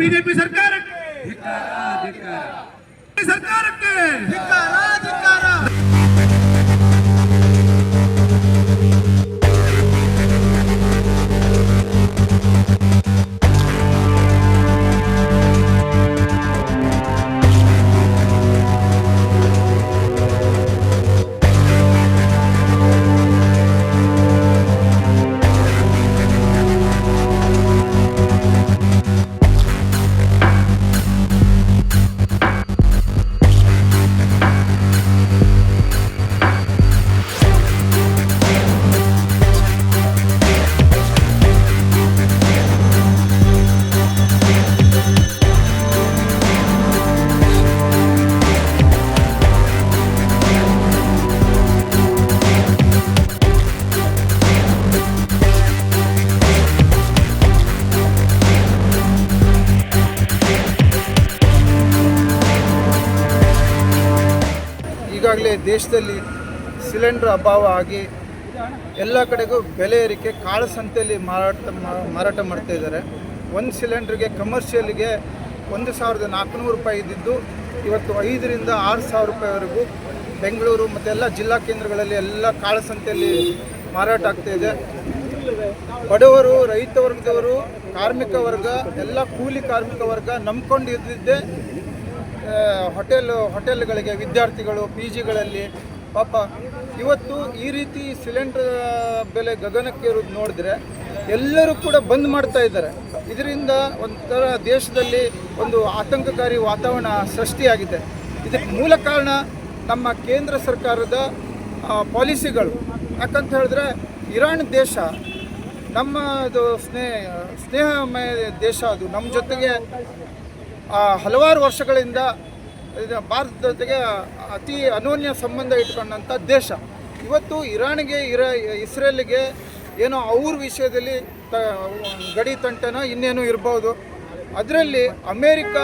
BJP ಸರ್ಕಾರಕ್ಕೆ ಸರ್ಕಾರಕ್ಕೆ ಈಗಾಗಲೇ ದೇಶದಲ್ಲಿ ಸಿಲಿಂಡರ್ ಅಭಾವ ಆಗಿ ಎಲ್ಲ ಕಡೆಗೂ ಬೆಲೆ ಏರಿಕೆ ಕಾಳಸಂತೆಯಲ್ಲಿ ಮಾರಾಟ ಮಾಡ್ತಾ ಇದ್ದಾರೆ. ಒಂದು ಸಿಲಿಂಡ್ರಿಗೆ ಕಮರ್ಷಿಯಲ್ಗೆ 1,400 ರೂಪಾಯಿ ಇದ್ದಿದ್ದು ಇವತ್ತು 5,000 ರಿಂದ 6,000 ರೂಪಾಯಿವರೆಗೂ ಬೆಂಗಳೂರು ಮತ್ತು ಎಲ್ಲ ಜಿಲ್ಲಾ ಕೇಂದ್ರಗಳಲ್ಲಿ ಎಲ್ಲ ಕಾಳಸಂತೆಯಲ್ಲಿ ಮಾರಾಟ ಆಗ್ತಾಯಿದೆ. ಬಡವರು, ರೈತ ವರ್ಗದವರು, ಕಾರ್ಮಿಕ ವರ್ಗ, ಎಲ್ಲ ಕೂಲಿ ಕಾರ್ಮಿಕ ವರ್ಗ ನಂಬ್ಕೊಂಡು ಇದ್ದಿದ್ದೇ ಹೋಟೆಲ್ಗಳಿಗೆ, ವಿದ್ಯಾರ್ಥಿಗಳು, ಪಿ ಜಿಗಳಲ್ಲಿ ಪಾಪ ಇವತ್ತು ಈ ರೀತಿ ಸಿಲಿಂಡರ್ ಬೆಲೆ ಗಗನಕ್ಕೆ ಇರೋದು ನೋಡಿದ್ರೆ ಎಲ್ಲರೂ ಕೂಡ ಬಂದ್ ಮಾಡ್ತಾ ಇದ್ದಾರೆ. ಇದರಿಂದ ಒಂಥರ ದೇಶದಲ್ಲಿ ಒಂದು ಆತಂಕಕಾರಿ ವಾತಾವರಣ ಸೃಷ್ಟಿಯಾಗಿದೆ. ಇದಕ್ಕೆ ಮೂಲ ಕಾರಣ ನಮ್ಮ ಕೇಂದ್ರ ಸರ್ಕಾರದ ಪಾಲಿಸಿಗಳು. ಯಾಕಂತ ಹೇಳಿದ್ರೆ ಇರಾನ್ ದೇಶ ನಮ್ಮದು ಸ್ನೇಹಮಯ ದೇಶ, ಅದು ನಮ್ಮ ಜೊತೆಗೆ ಹಲವಾರು ವರ್ಷಗಳಿಂದ ಭಾರತದ ಜೊತೆಗೆ ಅತಿ ಅನೋನ್ಯ ಸಂಬಂಧ ಇಟ್ಕೊಂಡಂಥ ದೇಶ. ಇವತ್ತು ಇರಾನ್ಗೆ ಇಸ್ರೇಲ್ಗೆ ಏನೋ ಅವ್ರ ವಿಷಯದಲ್ಲಿ ಗಡಿ ತಂಟನ ಇನ್ನೇನೋ ಇರ್ಬೋದು. ಅದರಲ್ಲಿ ಅಮೇರಿಕ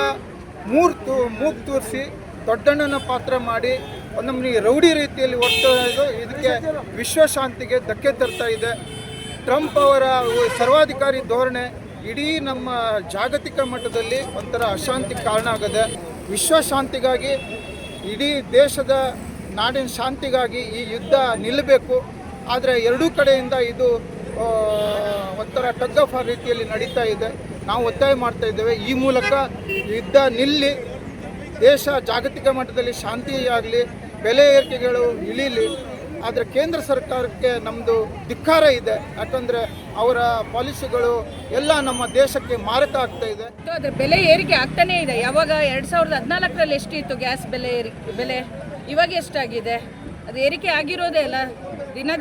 ಮೂಗು ತೂರಿಸಿ ದೊಡ್ಡಣ್ಣನ ಪಾತ್ರ ಮಾಡಿ ನಮ್ಮಲ್ಲಿ ರೌಡಿ ರೀತಿಯಲ್ಲಿ ಇದು ಇದಕ್ಕೆ ವಿಶ್ವಶಾಂತಿಗೆ ಧಕ್ಕೆ ತರ್ತಾ ಇದೆ. ಟ್ರಂಪ್ ಅವರ ಸರ್ವಾಧಿಕಾರಿ ಧೋರಣೆ ಇಡೀ ನಮ್ಮ ಜಾಗತಿಕ ಮಟ್ಟದಲ್ಲಿ ಒಂಥರ ಅಶಾಂತಿಗೆ ಕಾರಣ ಆಗಿದೆ. ವಿಶ್ವಶಾಂತಿಗಾಗಿ, ಇಡೀ ದೇಶದ ನಾಡಿನ ಶಾಂತಿಗಾಗಿ ಈ ಯುದ್ಧ ನಿಲ್ಲಬೇಕು. ಆದರೆ ಎರಡೂ ಕಡೆಯಿಂದ ಇದು ಒಂಥರ ಟಗ್ ಆಫ್ ವಾರ್ ರೀತಿಯಲ್ಲಿ ನಡೀತಾ ಇದೆ. ನಾವು ಒತ್ತಾಯ ಮಾಡ್ತಾ ಇದ್ದೇವೆ, ಈ ಮೂಲಕ ಯುದ್ಧ ನಿಲ್ಲಿ, ದೇಶ ಜಾಗತಿಕ ಮಟ್ಟದಲ್ಲಿ ಶಾಂತಿಯಾಗಲಿ, ಬೆಲೆ ಏರಿಕೆಗಳು ಇಳೀಲಿ. ಆದರೆ ಕೇಂದ್ರ ಸರ್ಕಾರಕ್ಕೆ ನಮ್ಮದು ಧಿಕ್ಕಾರ ಇದೆ. ಯಾಕಂದರೆ ಅವರ ಪಾಲಿಸಿಗಳು ಎಲ್ಲ ನಮ್ಮ ದೇಶಕ್ಕೆ ಮಾರಕ ಆಗ್ತಾ ಇದೆ. ಅದರ ಬೆಲೆ ಏರಿಕೆ ಆಗ್ತಾನೇ ಇದೆ. ಯಾವಾಗ 2014ರಲ್ಲಿ ಎಷ್ಟಿತ್ತು ಗ್ಯಾಸ್ ಬೆಲೆ, ಇವಾಗ ಎಷ್ಟಾಗಿದೆ? ಅದು ಏರಿಕೆ ಆಗಿರೋದೇ ಅಲ್ಲ, ದಿನ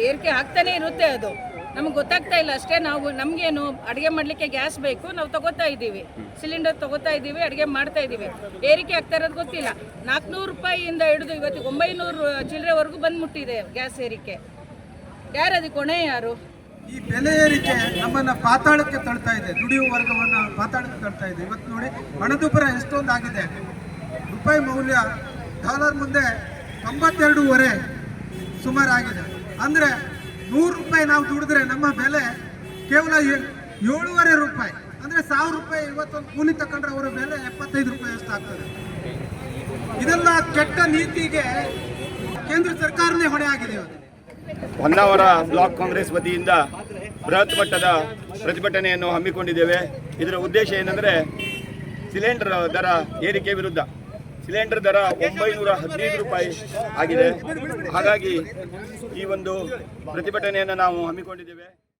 ಏರಿಕೆ ಆಗ್ತಾನೇ ಇರುತ್ತೆ. ಅದು ನಮಗೆ ಗೊತ್ತಾಗ್ತಾ ಇಲ್ಲ ಅಷ್ಟೇ. ನಮಗೇನು ಅಡುಗೆ ಮಾಡಲಿಕ್ಕೆ ಗ್ಯಾಸ್ ಬೇಕು, ನಾವು ತಗೋತಾ ಇದ್ದೀವಿ, ಸಿಲಿಂಡರ್ ತಗೋತಾ ಇದ್ದೀವಿ, ಅಡುಗೆ ಮಾಡ್ತಾ ಇದ್ದೀವಿ. ಏರಿಕೆ ಆಗ್ತಾ ಇರೋದು ಗೊತ್ತಿಲ್ಲ. 400 ರೂಪಾಯಿಯಿಂದ ಹಿಡಿದು ಇವತ್ತು 900 ಚಿಲ್ಲರೆವರೆಗೂ ಬಂದ್ಬಿಟ್ಟಿದೆ ಗ್ಯಾಸ್ ಏರಿಕೆ. ಅದಕ್ಕೆ ಹೊಣೆ ಯಾರು? ಈ ಬೆಲೆ ಏರಿಕೆ ನಮ್ಮನ್ನು ಪಾತಾಳಕ್ಕೆ ತಳ್ತಾ ಇದೆ, ದುಡಿಯುವ ವರ್ಗವನ್ನು ಪಾತಾಳಕ್ಕೆ ತಳ್ತಾ ಇದೆ. ಇವತ್ತು ನೋಡಿ ಹಣದುಬ್ಬರ ಎಷ್ಟೊಂದು ಆಗಿದೆ. ರೂಪಾಯಿ ಮೌಲ್ಯ ಡಾಲರ್ ಮುಂದೆ 92.5 ಸುಮಾರು ಆಗಿದೆ. ಅಂದರೆ 100 ರೂಪಾಯಿ ನಾವು ದುಡಿದ್ರೆ ನಮ್ಮ ಬೆಲೆ ಕೇವಲ 7.5 ರೂಪಾಯಿ. ಅಂದರೆ 1000 ರೂಪಾಯಿ ಇವತ್ತೊಂದು ಕೂಲಿ ತಗೊಂಡ್ರೆ ಅವರ ಬೆಲೆ 75 ರೂಪಾಯಿ ಅಷ್ಟು ಆಗ್ತದೆ. ಇದೆಲ್ಲ ಕೆಟ್ಟ ನೀತಿಗೆ ಕೇಂದ್ರ ಸರ್ಕಾರನೇ ಹೊಣೆ ಆಗಿದೆ. ಹೊನ್ನಾವರ ಬ್ಲಾಕ್ ಕಾಂಗ್ರೆಸ್ ವತಿಯಿಂದ ಬೃಹತ್ ಮಟ್ಟದ ಪ್ರತಿಭಟನೆಯನ್ನು ಹಮ್ಮಿಕೊಂಡಿದ್ದೇವೆ. ಇದರ ಉದ್ದೇಶ ಏನಂದರೆ ಸಿಲಿಂಡರ್ ದರ ಏರಿಕೆ ವಿರುದ್ಧ. ಸಿಲಿಂಡರ್ ದರ 915 ರೂಪಾಯಿ ಆಗಿದೆ. ಹಾಗಾಗಿ ಈ ಒಂದು ಪ್ರತಿಭಟನೆಯನ್ನು ನಾವು ಹಮ್ಮಿಕೊಂಡಿದ್ದೇವೆ.